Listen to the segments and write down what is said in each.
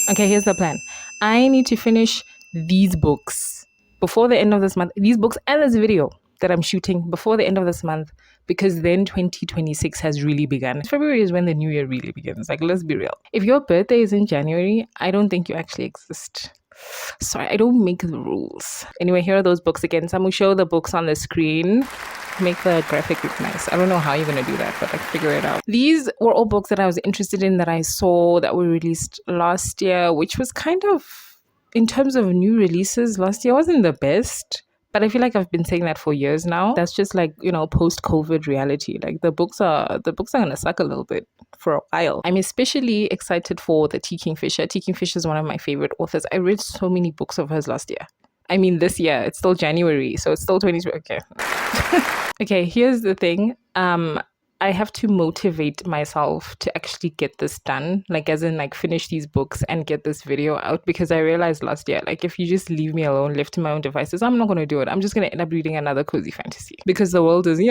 Okay, here's the plan. I need to finish these books before the end of this month. These books and this video that I'm shooting before the end of this month, because then 2026 has really begun. February is when the new year really begins. Like, let's be real. If your birthday is in January, I don't think you actually exist. Sorry, I don't make the rules. Anyway, here are those books again. Samu, show the books on the screen. Make the graphic look nice. I don't know how you're going to do that, but figure it out. These were all books that I was interested in, that I saw that were released last year, which was kind of, in terms of new releases, last year wasn't the best. But I feel like I've been saying that for years now. That's just like, post-COVID reality. Like the books are gonna suck a little bit for a while. I'm especially excited for the T Kingfisher. T Kingfisher is one of my favorite authors. I read so many books of hers last year. I mean, this year, it's still January, so it's still 2020. Okay. Okay, here's the thing. I have to motivate myself to actually get this done, like as in like finish these books and get this video out, because I realized last year, like if you just leave me alone, left to my own devices, I'm not going to do it. I'm just going to end up reading another cozy fantasy, because the world is,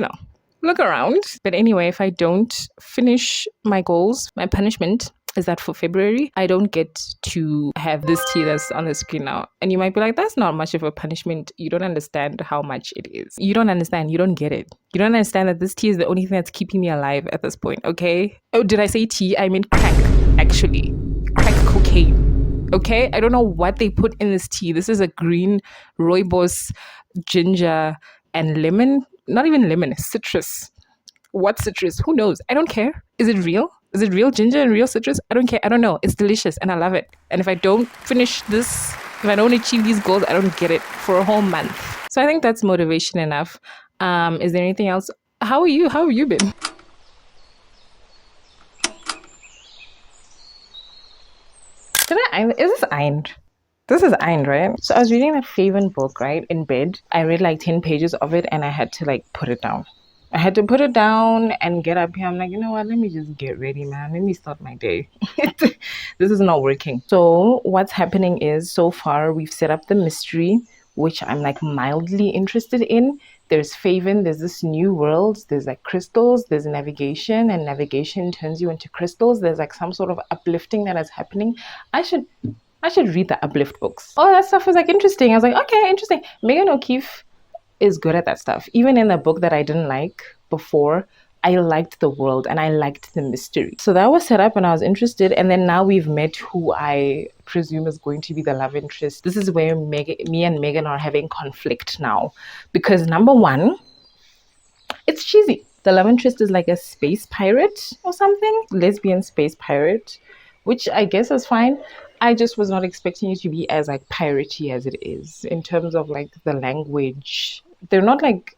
look around. But anyway, if I don't finish my goals, my punishment is that for February, I don't get to have this tea that's on the screen now. And you might be like, that's not much of a punishment. You don't understand how much it is. You don't understand. You don't get it. You don't understand that this tea is the only thing that's keeping me alive at this point, okay? Oh, did I say tea? I meant crack, actually. Crack cocaine, okay? I don't know what they put in this tea. This is a green rooibos, ginger, and lemon. Not even lemon, citrus. What citrus? Who knows? I don't care. Is it real? Is it real ginger and real citrus? I don't care. I don't know. It's delicious and I love it. And if I don't finish this, if I don't achieve these goals, I don't get it for a whole month. So I think that's motivation enough. Is there anything else? How are you? How have you been? Is this ironed? This is ironed, right? So I was reading that Favem book, right, in bed. I read like 10 pages of it and I had to like put it down. I had to put it down and get up here. I'm like, you know what? Let me just get ready, man. Let me start my day. This is not working. So what's happening is, so far we've set up the mystery, which I'm like mildly interested in. There's Favem, there's this new world, there's like crystals, there's navigation, and navigation turns you into crystals. There's like some sort of uplifting that is happening. I should read the uplift books. All that stuff was like interesting. I was like, okay, interesting. Megan O'Keefe is good at that stuff. Even in a book that I didn't like before, I liked the world and I liked the mystery. So that was set up and I was interested. And then now we've met who I presume is going to be the love interest. This is where me and Megan are having conflict now. Because number one, it's cheesy. The love interest is like a space pirate or something. Lesbian space pirate, which I guess is fine. I just was not expecting it to be as like piratey as it is in terms of like the language. They're not like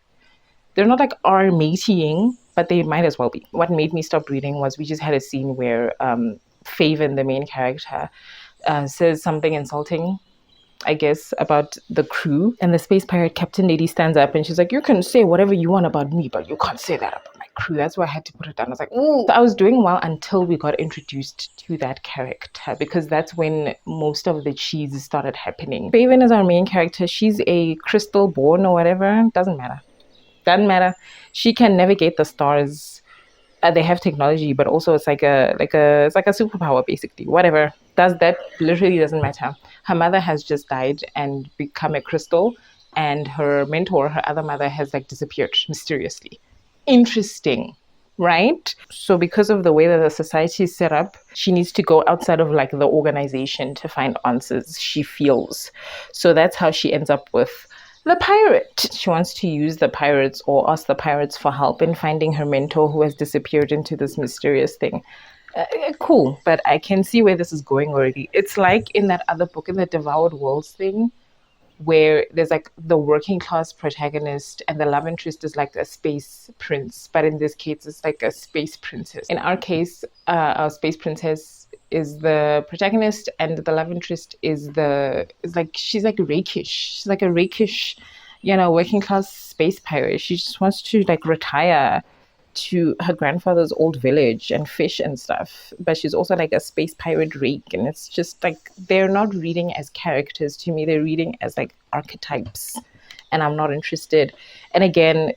R-mating, but they might as well be. What made me stop reading was we just had a scene where Favem, the main character, says something insulting, I guess, about the crew. And the space pirate captain lady stands up and she's like, you can say whatever you want about me, but you can't say that about my crew. That's why I had to put it down. I was like, ooh. So I was doing well until we got introduced to that character, because that's when most of the cheese started happening. Favem is our main character. She's a crystal born or whatever. Doesn't matter. She can navigate the stars. They have technology, but also it's like a superpower, basically. Whatever. That literally doesn't matter. Her mother has just died and become a crystal, and her mentor, her other mother, has like disappeared mysteriously. Interesting, right? So because of the way that the society is set up, she needs to go outside of like the organization to find answers, she feels. So that's how she ends up with the pirate. She wants to use the pirates or ask the pirates for help in finding her mentor who has disappeared into this mysterious thing. Cool, but I can see where this is going already. It's like in that other book, in the Devoured Worlds thing, where there's like the working class protagonist and the love interest is like a space prince, but in this case it's like a space princess. In our case, our space princess is the protagonist and the love interest is she's like rakish. She's like a rakish, working class space pirate. She just wants to like retire to her grandfather's old village and fish and stuff, but she's also like a space pirate rake, and it's just like they're not reading as characters to me, they're reading as like archetypes, and I'm not interested. And again,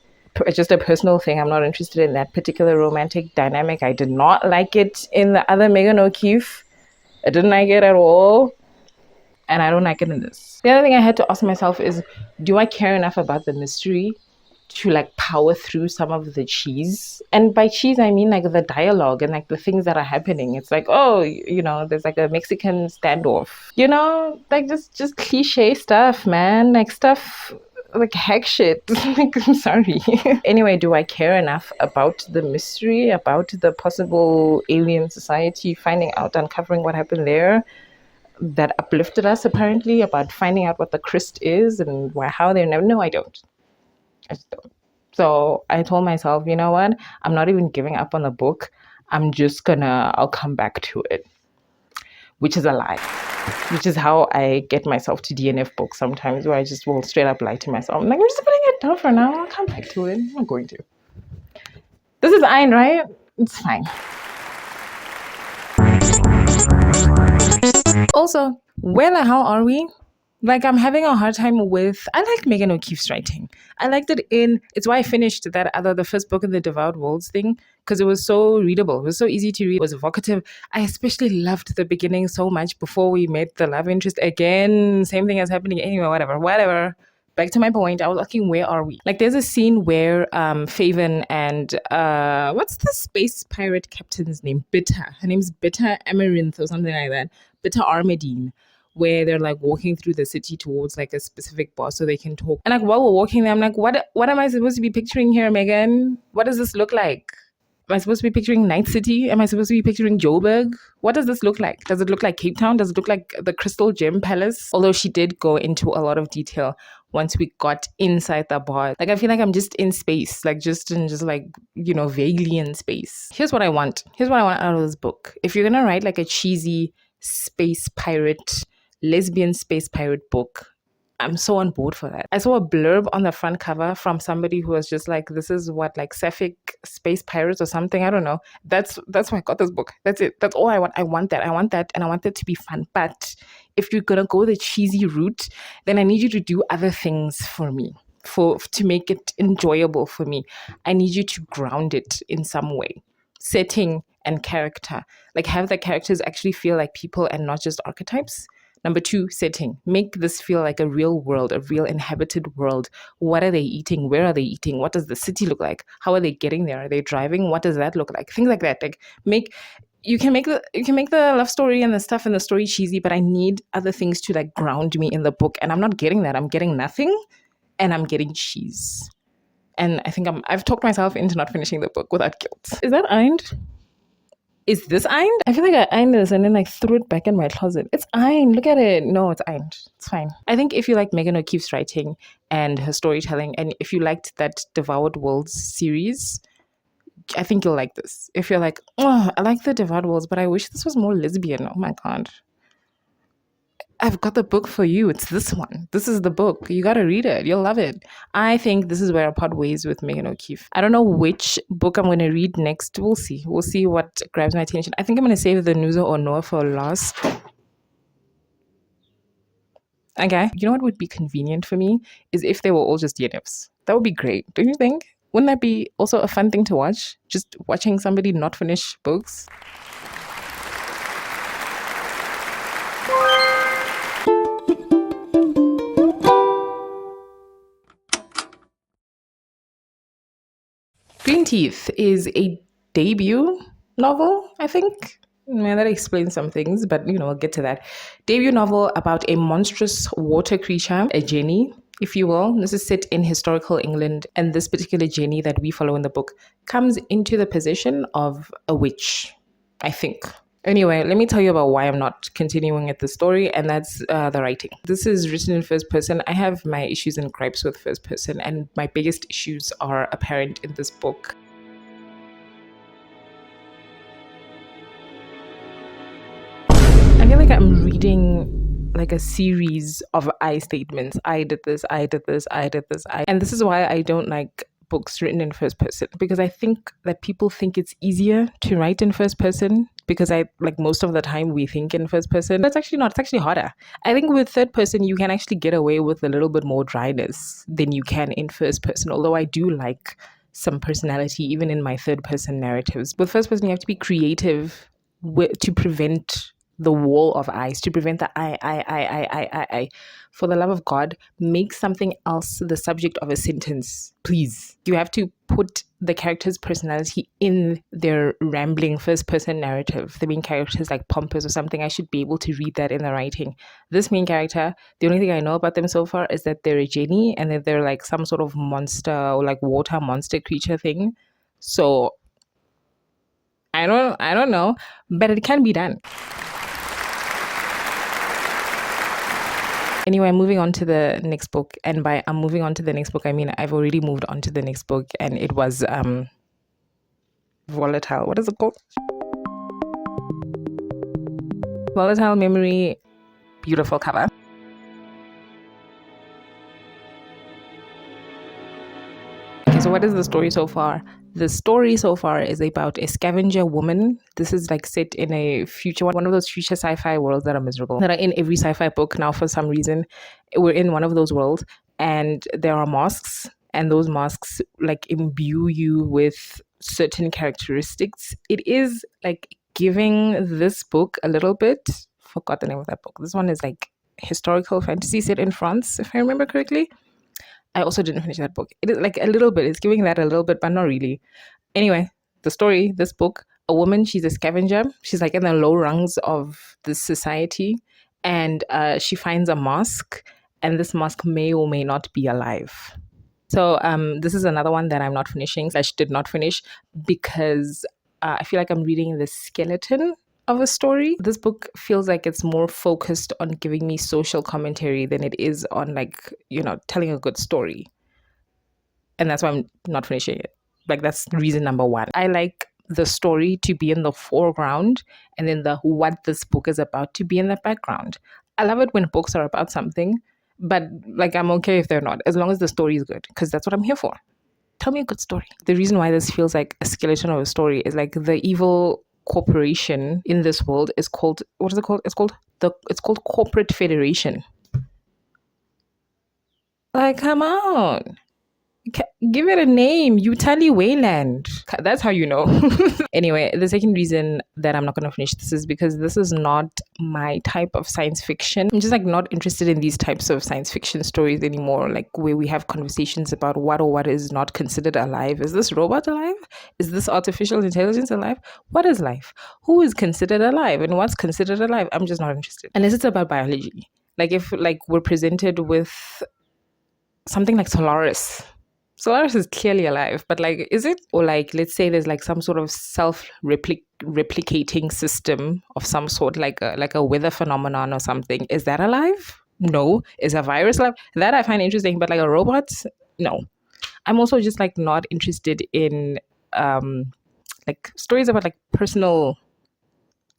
it's just a personal thing, I'm not interested in that particular romantic dynamic. I did not like it in the other Megan O'Keefe. I didn't like it at all. And I don't like it in this. The other thing I had to ask myself is, do I care enough about the mystery to like power through some of the cheese? And by cheese, I mean like the dialogue and like the things that are happening. It's like, oh, there's like a Mexican standoff, like just cliche stuff, man. Like stuff like heck shit. Like, I'm sorry. Anyway, do I care enough about the mystery, about the possible alien society, finding out, uncovering what happened there, that uplifted us apparently, about finding out what the Christ is and how they're never. No, I don't. I just don't. So I told myself, you know what? I'm not even giving up on the book. I'll come back to it, which is a lie. Which is how I get myself to DNF books sometimes, where I just will straight up lie to myself. I'm like, I'm just putting it down for now. I'll come back to it. I'm not going to. This is Ein, right? It's fine. Also, where the hell are we? Like, I'm having a hard time with. I like Megan O'Keefe's writing. I liked it it's why I finished the first book in the Devoured Worlds thing, because it was so readable. It was so easy to read. It was evocative. I especially loved the beginning so much before we met the love interest again. Same thing as happening anyway, whatever. Back to my point, I was asking, where are we? Like, there's a scene where Favem and what's the space pirate captain's name? Bitter. Her name's Bitter Amaranth or something like that. Bitter Armadine, where they're like walking through the city towards like a specific boss so they can talk. And like while we're walking there, I'm like, what am I supposed to be picturing here, Megan? What does this look like? Am I supposed to be picturing Night City? Am I supposed to be picturing Joburg? What does this look like? Does it look like Cape Town? Does it look like the Crystal Gem Palace? Although she did go into a lot of detail once we got inside the bar. Like, I feel like I'm just in space, like just vaguely in space. Here's what I want out of this book. If you're gonna write like a cheesy space pirate, lesbian space pirate book, I'm so on board for that. I saw a blurb on the front cover from somebody who was just like, this is what, like sapphic space pirates or something. I don't know. That's why I got this book. That's it. That's all I want. I want that. And I want that to be fun. But if you're gonna go the cheesy route, then I need you to do other things for me. To make it enjoyable for me. I need you to ground it in some way. Setting and character. Like, have the characters actually feel like people and not just archetypes. Number 2, setting. Make this feel like a real world, a real inhabited world. What are they eating? Where are they eating? What does the city look like? How are they getting there? Are they driving? What does that look like? Things like that. Like, you can make the love story and the stuff in the story cheesy, but I need other things to like ground me in the book, and I'm not getting that. I'm getting nothing, and I'm getting cheese. And I think I've talked myself into not finishing the book without guilt. Is that ironed? Is this ironed? I feel like I ironed this and then I threw it back in my closet. It's ironed. Look at it. No, it's ironed. It's fine. I think if you like Megan O'Keefe's writing and her storytelling, and if you liked that Devoured Worlds series, I think you'll like this. If you're like, oh, I like the Devoured Worlds, but I wish this was more lesbian. Oh my God. I've got the book for you. It's this one. This is the book. You got to read it. You'll love it. I think this is where I part ways with Megan O'Keefe. I don't know which book I'm going to read next. We'll see. We'll see what grabs my attention. I think I'm going to save the Nuzo Onoh for last. Okay. You know what would be convenient for me is if they were all just DNFs. That would be great. Don't you think? Wouldn't that be also a fun thing to watch? Just watching somebody not finish books. Greenteeth is a debut novel, I think. Yeah, that explains some things, but we'll get to that. Debut novel about a monstrous water creature, a Jenny, if you will. This is set in historical England, and this particular Jenny that we follow in the book comes into the possession of a witch, I think. Anyway, let me tell you about why I'm not continuing with the story, and that's the writing. This is written in first person. I have my issues and gripes with first person, and my biggest issues are apparent in this book. I feel like I'm reading like a series of I statements. I did this, I did this, I did this, and this is why I don't like books written in first person, because I think that people think it's easier to write in first person, because most of the time we think in first person. But it's actually not. It's actually harder. I think with third person you can actually get away with a little bit more dryness than you can in first person, although I do like some personality even in my third person narratives. With first person you have to be creative to prevent the wall of eyes, to prevent the I. For the love of God, make something else the subject of a sentence, please. You have to put the character's personality in their rambling first-person narrative. The main character is like pompous or something. I should be able to read that in the writing. This main character, the only thing I know about them so far is that they're a genie and that they're like some sort of monster or like water monster creature thing. So I don't know, but it can be done. Anyway, I'm moving on to the next book, and by I'm moving on to the next book, I mean I've already moved on to the next book, and it was Volatile. What is it called? Volatile Memory. Beautiful cover. Okay, so what is the story so far? The story so far is about a scavenger woman. This is like set in a future, one of those future sci-fi worlds that are miserable, that are in every sci-fi book now for some reason. We're in one of those worlds, and there are masks, and those masks like imbue you with certain characteristics. It is like giving this book a little bit, forgot the name of that book. This one is like historical fantasy set in France, if I remember correctly. I also didn't finish that book. It is like a little bit. It's giving that a little bit, but not really. Anyway, the story, this book, a woman, she's a scavenger. She's like in the low rungs of this society. And she finds a mask. And this mask may or may not be alive. So this is another one that I'm not finishing. I did not finish because I feel like I'm reading the skeleton of a story. This book feels like it's more focused on giving me social commentary than it is on like, telling a good story. And that's why I'm not finishing it. Like that's reason number one. I like the story to be in the foreground and then the what this book is about to be in the background. I love it when books are about something, but like I'm okay if they're not, as long as the story is good, because that's what I'm here for. Tell me a good story. The reason why this feels like a skeleton of a story is like the evil corporation in this world is called, what is it called? It's called Corporate Federation. Like, come on. Give it a name. Utali Wayland. That's how you know. Anyway, the second reason that I'm not going to finish this is because this is not my type of science fiction. I'm just like not interested in these types of science fiction stories anymore, like where we have conversations about what or what is not considered alive. Is this robot alive? Is this artificial intelligence alive? What is life? Who is considered alive and what's considered alive? I'm just not interested. Unless it's about biology. Like if like we're presented with something like Solaris. Solaris is clearly alive, but like, is it? Or like, let's say there's like some sort of self-replicating system of some sort, like a weather phenomenon or something. Is that alive? No. Is a virus alive? That I find interesting, but like a robot? No. I'm also just like not interested in like stories about like personal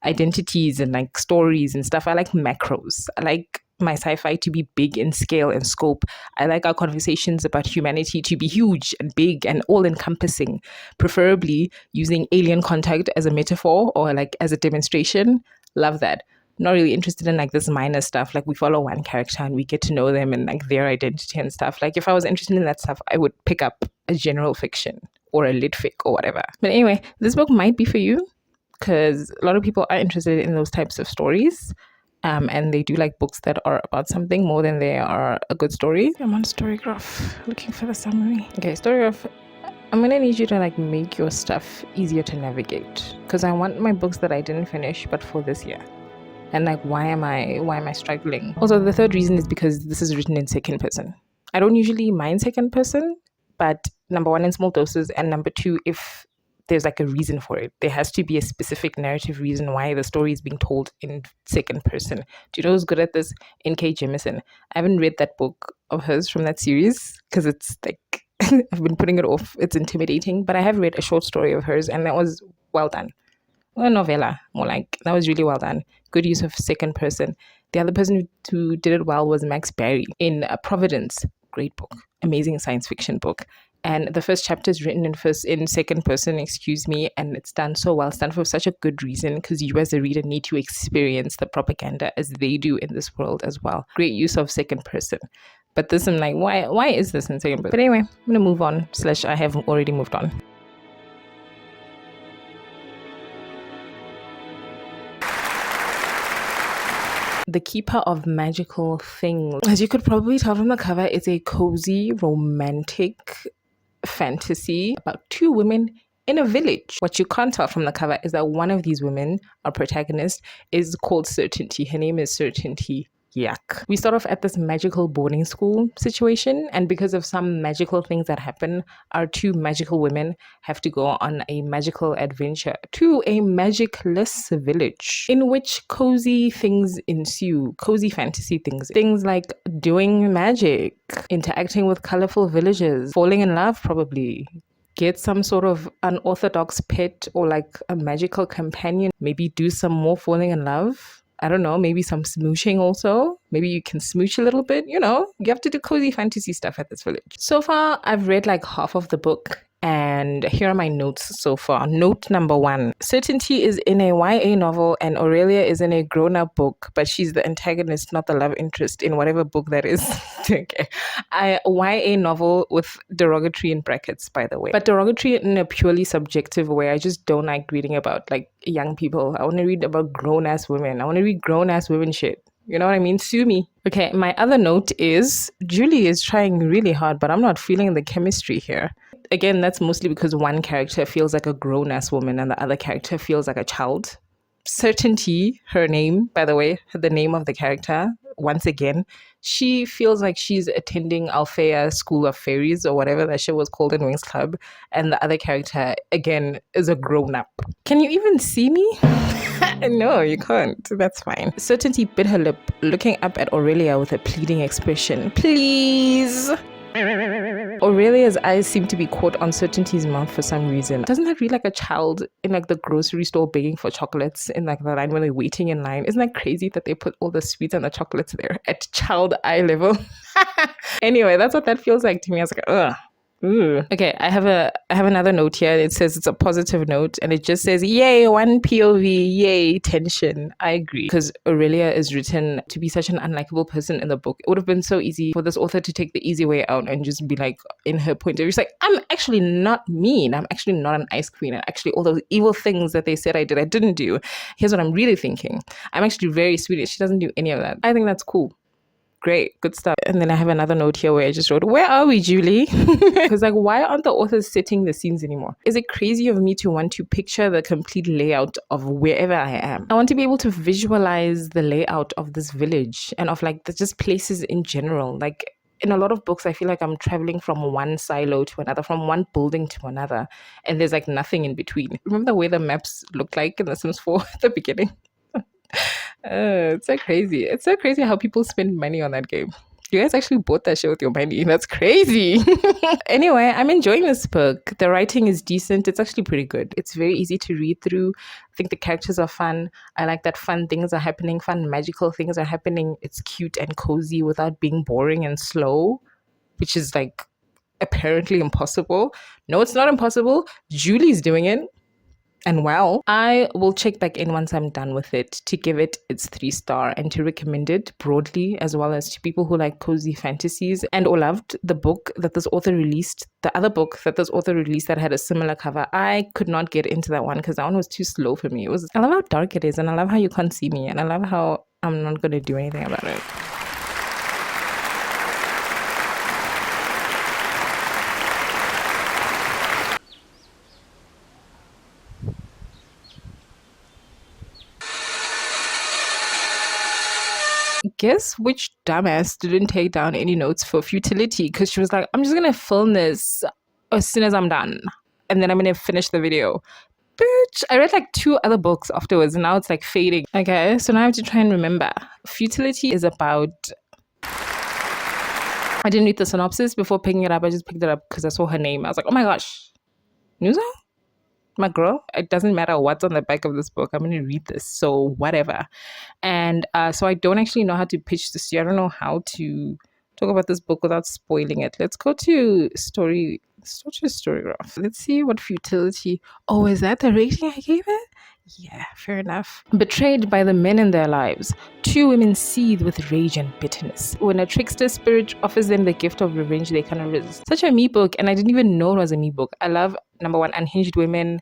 identities and like stories and stuff. I like macros. I like my sci-fi to be big in scale and scope. I like our conversations about humanity to be huge and big and all-encompassing, preferably using alien contact as a metaphor or like as a demonstration. Love that. Not really interested in like this minor stuff. Like we follow one character and we get to know them and like their identity and stuff. Like if I was interested in that stuff, I would pick up a general fiction or a lit fic or whatever. But anyway, this book might be for you because a lot of people are interested in those types of stories. And they do like books that are about something more than they are a good story. I'm on Storygraph looking for the summary. Okay, Storygraph. I'm gonna need you to like make your stuff easier to navigate because I want my books that I didn't finish but for this year. And like why am I struggling? Also, the third reason is because this is written in second person. I don't usually mind second person, but number one, in small doses, and number two, if there's like a reason for it. There has to be a specific narrative reason why the story is being told in second person. Do you know who's good at this? N.K. Jemisin. I haven't read that book of hers from that series because it's like, I've been putting it off. It's intimidating, but I have read a short story of hers and that was well done. Or a novella, more like, that was really well done. Good use of second person. The other person who did it well was Max Barry in Providence. Great book. Amazing science fiction book. And the first chapter is written in second person, and it's done so well. It's done for such a good reason because you as a reader need to experience the propaganda as they do in this world as well. Great use of second person. But this, I'm like, why is this in second person? But anyway, I'm going to move on, / I have already moved on. the keeper of magical things. As you could probably tell from the cover, it's a cozy, romantic fantasy about two women in a village. What you can't tell from the cover is that one of these women, our protagonist, is called Certainty. Her name is Certainty. Yuck. We start off at this magical boarding school situation, and because of some magical things that happen, our two magical women have to go on a magical adventure to a magicless village in which cozy things ensue, cozy fantasy things. Things like doing magic, interacting with colorful villagers, falling in love probably, get some sort of unorthodox pet or like a magical companion, maybe do some more falling in love. I don't know, maybe some smooching also. Maybe you can smooch a little bit, you know, you have to do cozy fantasy stuff at this village. So far, I've read like half of the book, and here are my notes so far. Note number 1, Certainty is in a YA novel and Aurelia is in a grown-up book, but she's the antagonist, not the love interest in whatever book that is. Okay. A YA novel with derogatory in brackets, by the way. But derogatory in a purely subjective way. I just don't like reading about like young people. I want to read about grown-ass women. I want to read grown-ass women shit. You know what I mean? Sue me. Okay, my other note is Julie is trying really hard, but I'm not feeling the chemistry here. Again, that's mostly because one character feels like a grown-ass woman and the other character feels like a child. Certainty, her name, by the way, the name of the character, once again, she feels like she's attending Althea School of Fairies or whatever that shit was called in Wings Club. And the other character, again, is a grown-up. Can you even see me? No, you can't. That's fine. Certainty bit her lip, looking up at Aurelia with a pleading expression. Please. Aurelia's eyes seem to be caught on Certainty's mouth for some reason. Doesn't that read like a child in like the grocery store begging for chocolates in like the line when they're waiting in line? Isn't that crazy that they put all the sweets and the chocolates there at child eye level? Anyway, that's what that feels like to me. I was like, ugh. Ooh. Okay, I have another note here. It says it's a positive note and it just says, yay, one POV, yay, tension. I agree. Because Aurelia is written to be such an unlikable person in the book. It would have been so easy for this author to take the easy way out and just be like, in her point of view, she's like, I'm actually not mean. I'm actually not an ice queen. And actually all those evil things that they said I did, I didn't do. Here's what I'm really thinking. I'm actually very sweet. She doesn't do any of that. I think that's cool. Great, good stuff. And then I have another note here where I just wrote, where are we, Julie? Because like, why aren't the authors setting the scenes anymore? Is it crazy of me to want to picture the complete layout of wherever I am? I want to be able to visualize the layout of this village and of like the just places in general. Like in a lot of books, I feel like I'm traveling from one silo to another, from one building to another, and there's like nothing in between. Remember the way the maps looked like in The Sims 4 at the beginning? It's so crazy. It's so crazy how people spend money on that game. You guys actually bought that shit with your money. That's crazy. Anyway, I'm enjoying this book. The writing is decent. It's actually pretty good. It's very easy to read through. I think the characters are fun. I like that fun things are happening. Fun magical things are happening. It's cute and cozy without being boring and slow, which is like apparently impossible. No, it's not impossible. Julie's doing it. And well, I will check back in once I'm done with it to give it its 3-star and to recommend it broadly, as well as to people who like cozy fantasies and or loved the book that this author released, the other book that this author released that had a similar cover. I could not get into that one because that one was too slow for me. I love how dark it is, and I love how you can't see me, and I love how I'm not going to do anything about it. Guess which dumbass didn't take down any notes for Futility, because she was like, I'm just gonna film this as soon as I'm done and then I'm gonna finish the video. Bitch, I read like 2 other books afterwards and now it's like fading. Okay, so now I have to try and remember. Futility is about, I didn't read the synopsis before picking it up. I just picked it up because I saw her name. I was like, oh my gosh, Nuzo? My girl, it doesn't matter what's on the back of this book. I'm going to read this, so whatever. And so I don't actually know how to pitch this to you. I don't know how to talk about this book without spoiling it. Let's go to story. Let's go to Storygraph. Let's see what Futility. Oh, is that the rating I gave it? Yeah, fair enough. Betrayed by the men in their lives, 2 women seethe with rage and bitterness. When a trickster spirit offers them the gift of revenge, they cannot resist. Such a me book, and I didn't even know it was a me book. I love, number 1, unhinged women,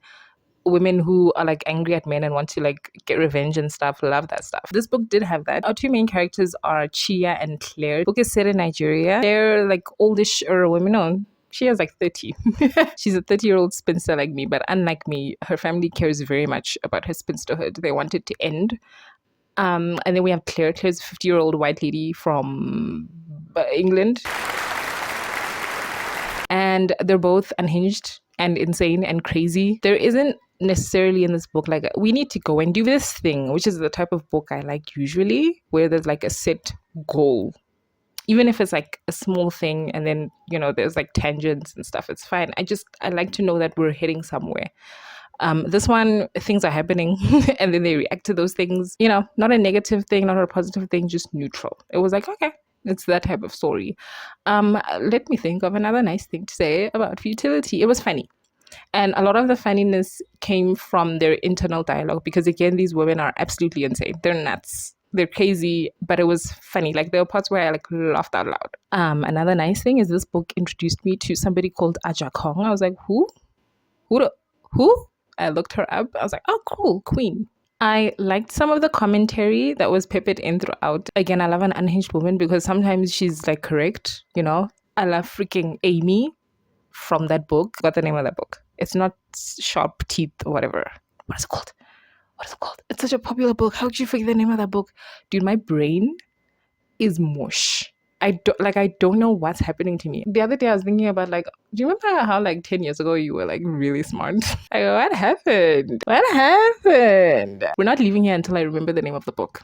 women who are like angry at men and want to like get revenge and stuff. Love that stuff. This book did have that. Our two main characters are Chia and Claire. The book is set in Nigeria. They're like oldish or women. No, she is like 30. She's a 30-year-old spinster like me, but unlike me, her family cares very much about her spinsterhood. They want it to end. And then we have Claire. Claire's a 50-year-old white lady from England. And they're both unhinged and insane and crazy. There isn't necessarily in this book like we need to go and do this thing, which is the type of book I like usually, where there's like a set goal. Even if it's like a small thing and then, you know, there's like tangents and stuff, it's fine. I like to know that we're heading somewhere. This one, things are happening and then they react to those things, you know, not a negative thing, not a positive thing, just neutral. It was like, okay, it's that type of story. Let me think of another nice thing to say about Futility. It was funny. And a lot of the funniness came from their internal dialogue because, again, these women are absolutely insane. They're nuts. They're crazy, but it was funny. Like, there were parts where I like laughed out loud. Another nice thing is this book introduced me to somebody called Aja Kong. I was like, who? Who? I looked her up. I was like, oh, cool, queen. I liked some of the commentary that was peppered in throughout. Again, I love an unhinged woman because sometimes she's like correct, you know. I love freaking Amy from that book. What's the name of that book? It's not Sharp Teeth or whatever. What is it called? It's such a popular book. How did you forget the name of that book? Dude, my brain is mush. I don't know what's happening to me. The other day I was thinking about like, do you remember how like 10 years ago you were like really smart? Like, what happened? We're not leaving here until I remember the name of the book.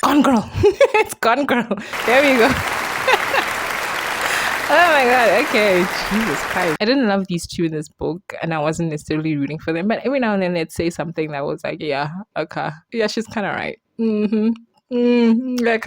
Gone Girl. It's Gone Girl. There we go. Oh my god, okay. Jesus Christ. I didn't love these two in this book and I wasn't necessarily rooting for them, but every now and then they'd say something that was like, yeah, okay. Yeah, she's kind of right.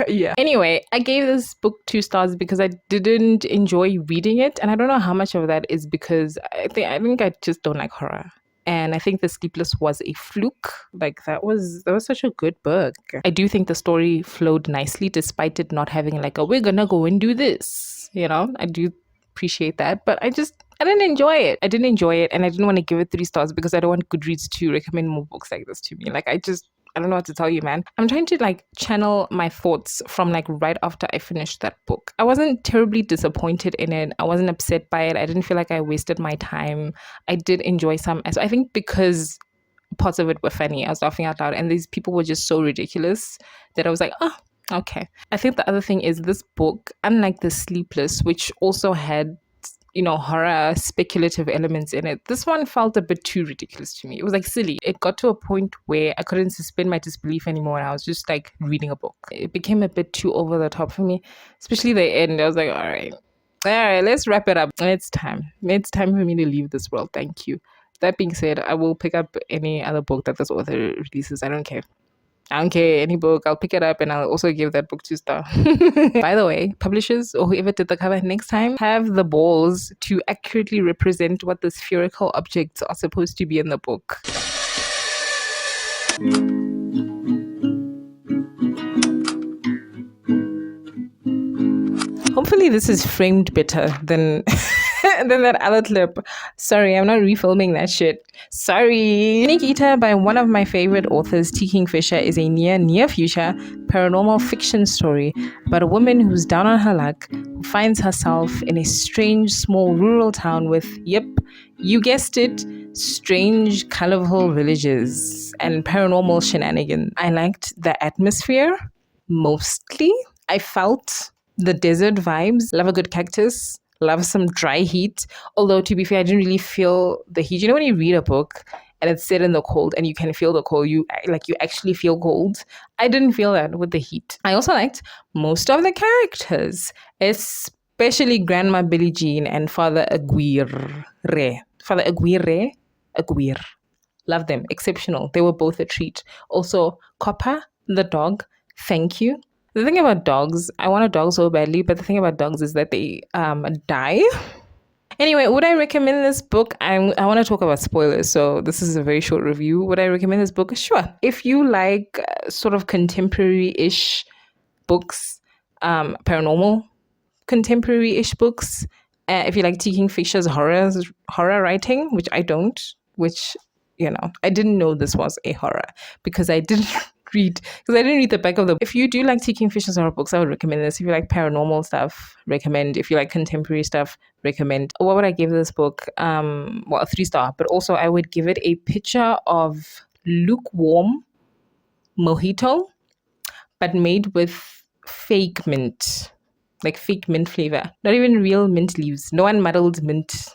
Yeah. Anyway, I gave this book 2 stars because I didn't enjoy reading it, and I don't know how much of that is because I think I just don't like horror. And I think The Sleepless was a fluke. Like that was such a good book. I do think the story flowed nicely despite it not having like a we're gonna go and do this. You know, I do appreciate that, but I didn't enjoy it. I didn't enjoy it, and I didn't want to give it 3 stars because I don't want Goodreads to recommend more books like this to me. Like I don't know what to tell you, man. I'm trying to like channel my thoughts from like right after I finished that book. I wasn't terribly disappointed in it. I wasn't upset by it. I didn't feel like I wasted my time. I did enjoy some. So I think because parts of it were funny, I was laughing out loud, and these people were just so ridiculous that I was like, oh, okay. I think the other thing is this book, unlike The Sleepless, which also had, you know, horror speculative elements in it, this one felt a bit too ridiculous to me. It was like silly. It got to a point where I couldn't suspend my disbelief anymore, and I was just like reading a book. It became a bit too over the top for me, especially the end. I was like, all right, let's wrap it up. It's time for me to leave this world. Thank you. That being said, I will pick up any other book that this author releases. I don't care, any book, I'll pick it up and I'll also give that book 2 stars. By the way, publishers or whoever did the cover next time, have the balls to accurately represent what the spherical objects are supposed to be in the book. Hopefully this is framed better than than that other clip. Sorry, I'm not refilming that shit. Sorry. Unique Eater by one of my favorite authors, T Kingfisher, is a near future paranormal fiction story about a woman who's down on her luck, who finds herself in a strange small rural town with, yep, you guessed it, strange colorful villages and paranormal shenanigans. I liked the atmosphere mostly. I felt the desert vibes. Love a good cactus. Love some dry heat. Although, to be fair, I didn't really feel the heat. You know when you read a book and it's set in the cold and you can feel the cold, you actually feel cold. I didn't feel that with the heat. I also liked most of the characters, especially Grandma Billie Jean and Father Aguirre. Aguirre. Love them. Exceptional. They were both a treat. Also, Copper, the dog. Thank you. The thing about dogs, I want a dog so badly, but the thing about dogs is that they die. Anyway, would I recommend this book? I want to talk about spoilers, so this is a very short review. Would I recommend this book? Sure. If you like sort of contemporary-ish books, paranormal, contemporary-ish books. If you like T Kingfisher's horror writing, which I don't, which, you know, I didn't know this was a horror because I didn't read the back of the. If you do like T Kingfisher's horror books, I would recommend this. If you like paranormal stuff, recommend. If you like contemporary stuff, recommend. What would I give this book? Well, a 3-star, but also I would give it a picture of lukewarm mojito, but made with fake mint, like fake mint flavor, not even real mint leaves. No one muddled mint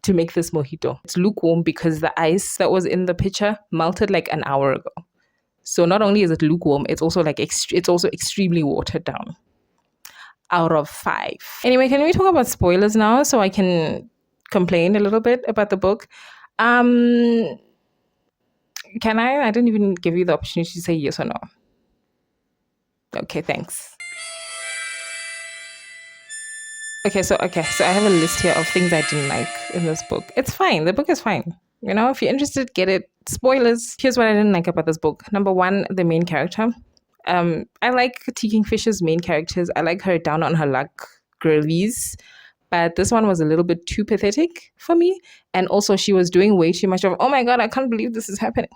to make this mojito. It's lukewarm because the ice that was in the pitcher melted like an hour ago. So not only is it lukewarm, it's also like it's also extremely watered down. Out of 5. Anyway, can we talk about spoilers now so I can complain a little bit about the book? Can I? I didn't even give you the opportunity to say yes or no. Okay, thanks. Okay, so I have a list here of things I didn't like in this book. It's fine. The book is fine. You know, if you're interested, get it. Spoilers. Here's what I didn't like about this book. Number 1, the main character. I like T Kingfisher's main characters. I like her down on her luck girlies. But this one was a little bit too pathetic for me. And also she was doing way too much of, oh my God, I can't believe this is happening.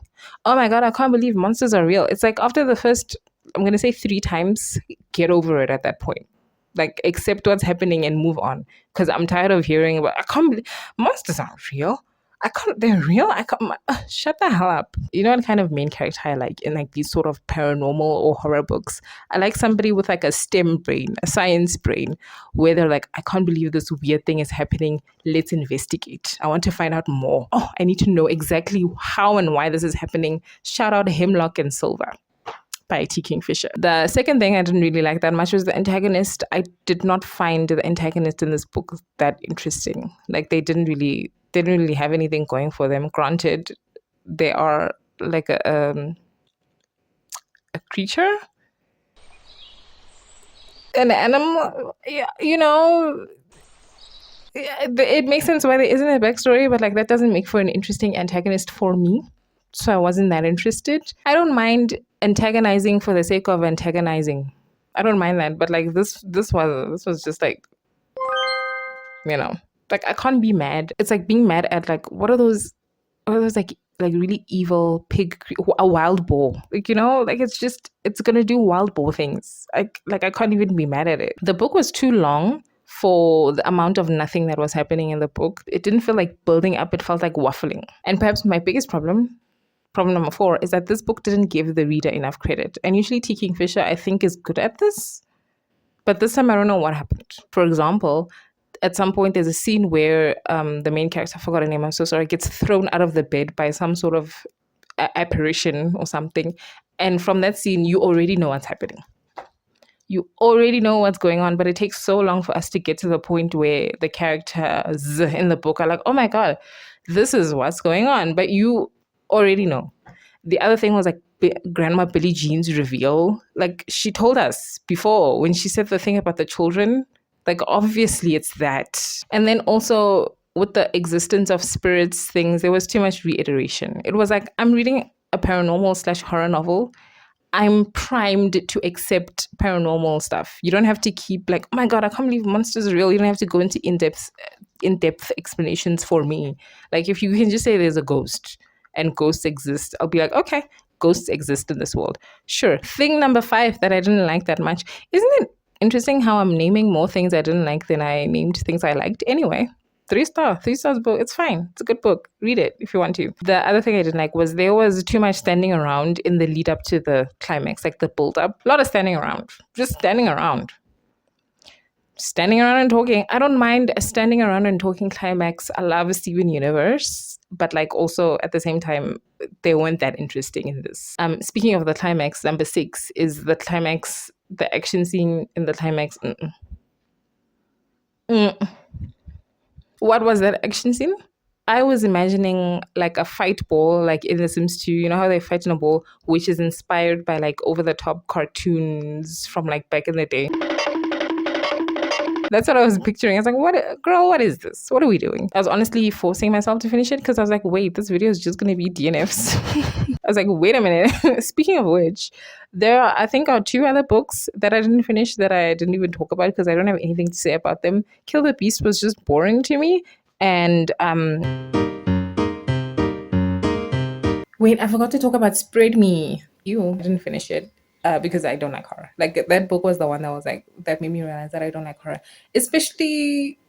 Oh my God, I can't believe monsters are real. It's like after the first, I'm going to say 3 times, get over it at that point. Like, accept what's happening and move on. Because I'm tired of hearing about, I can't believe, monsters aren't real. They're real? Shut the hell up. You know what kind of main character I like in like these sort of paranormal or horror books? I like somebody with like a STEM brain, a science brain, where they're like, I can't believe this weird thing is happening. Let's investigate. I want to find out more. Oh, I need to know exactly how and why this is happening. Shout out Hemlock and Silver by T Kingfisher. The second thing I didn't really like that much was the antagonist. I did not find the antagonist in this book that interesting. Like they didn't really have anything going for them. Granted, they are like a creature, an animal. Yeah, you know, it makes sense why there isn't a backstory, but like that doesn't make for an interesting antagonist for me. So I wasn't that interested. I don't mind antagonizing for the sake of antagonizing. I don't mind that, but like this was just like, you know, like I can't be mad. It's like being mad at like what are those like really evil a wild boar, like, you know, like it's gonna do wild boar things. I can't even be mad at it. The book was too long for the amount of nothing that was happening in the book. It didn't feel like building up. It felt like waffling. And perhaps my biggest problem number 4 is that this book didn't give the reader enough credit. And usually T Kingfisher, I think, is good at this. But this time I don't know what happened. For example, at some point there's a scene where the main character, I forgot her name, I'm so sorry, gets thrown out of the bed by some sort of apparition or something. And from that scene, you already know what's happening. You already know what's going on, but it takes so long for us to get to the point where the characters in the book are like, oh my God, this is what's going on. But you already know. The other thing was like Grandma Billie Jean's reveal. Like she told us before when she said the thing about the children, like obviously it's that. And then also with the existence of spirits things, there was too much reiteration. It was like, I'm reading a paranormal / horror novel. I'm primed to accept paranormal stuff. You don't have to keep like, oh my God, I can't believe monsters are real. You don't have to go into in-depth explanations for me. Like if you can just say there's a ghost and ghosts exist, I'll be like, okay, ghosts exist in this world. Sure. Thing number 5 that I didn't like that much. Isn't it interesting how I'm naming more things I didn't like than I named things I liked? Anyway, 3 stars book. It's fine. It's a good book. Read it if you want to. The other thing I didn't like was there was too much standing around in the lead up to the climax, like the build up. A lot of standing around. Just standing around. Standing around and talking. I don't mind a standing around and talking climax. I love Steven Universe, but like also at the same time, they weren't that interesting in this. Speaking of the climax, number 6 is the climax, the action scene in the climax. What was that action scene? I was imagining like a fight ball, like in The Sims 2, you know how they fight in a ball, which is inspired by like over-the-top cartoons from like back in the day. That's what I was picturing. I was like, what is this? What are we doing? I was honestly forcing myself to finish it because I was like, wait, this video is just going to be DNFs. I was like, wait a minute. Speaking of which, there are, I think, are two other books that I didn't finish that I didn't even talk about because I don't have anything to say about them. Kill the Beast was just boring to me. And wait, I forgot to talk about Spread Me. I didn't finish it because I don't like horror. Like that book was the one that was like that made me realize that I don't like horror, especially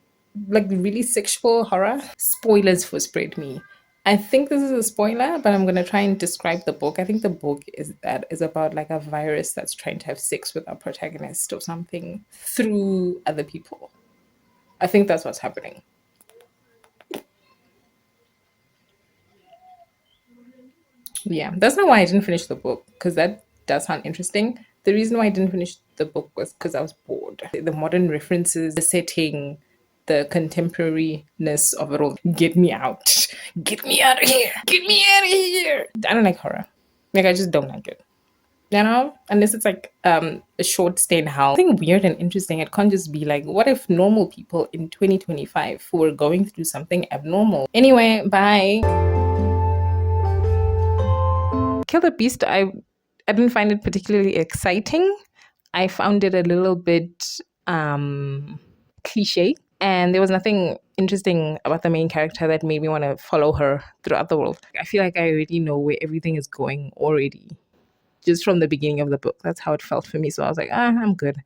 like really sexual horror. Spoilers for Spread Me. I think this is a spoiler, but I'm gonna try and describe the book. I think the book is about like a virus that's trying to have sex with our protagonist or something through other people. I think that's what's happening. Yeah, that's not why I didn't finish the book because that does sound interesting. The reason why I didn't finish the book was because I was bored. The modern references, the setting, the contemporariness of it all get me out. Get me out of here. Get me out of here. I don't like horror. Like I just don't like it. You know, unless it's like a short stay in hell. Something weird and interesting. It can't just be like, what if normal people in 2025 who are going through something abnormal? Anyway, bye. Kill the Beast, I didn't find it particularly exciting. I found it a little bit cliche, and there was nothing interesting about the main character that made me want to follow her throughout the world. I feel like I already know where everything is going already, just from the beginning of the book. That's how it felt for me. So I was like, I'm good.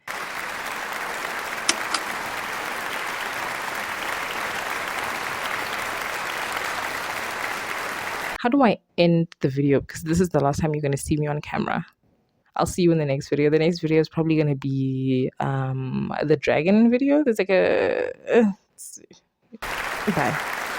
How do I end the video? Because this is the last time you're going to see me on camera. I'll see you in the next video. The next video is probably going to be the dragon video. There's like a... bye.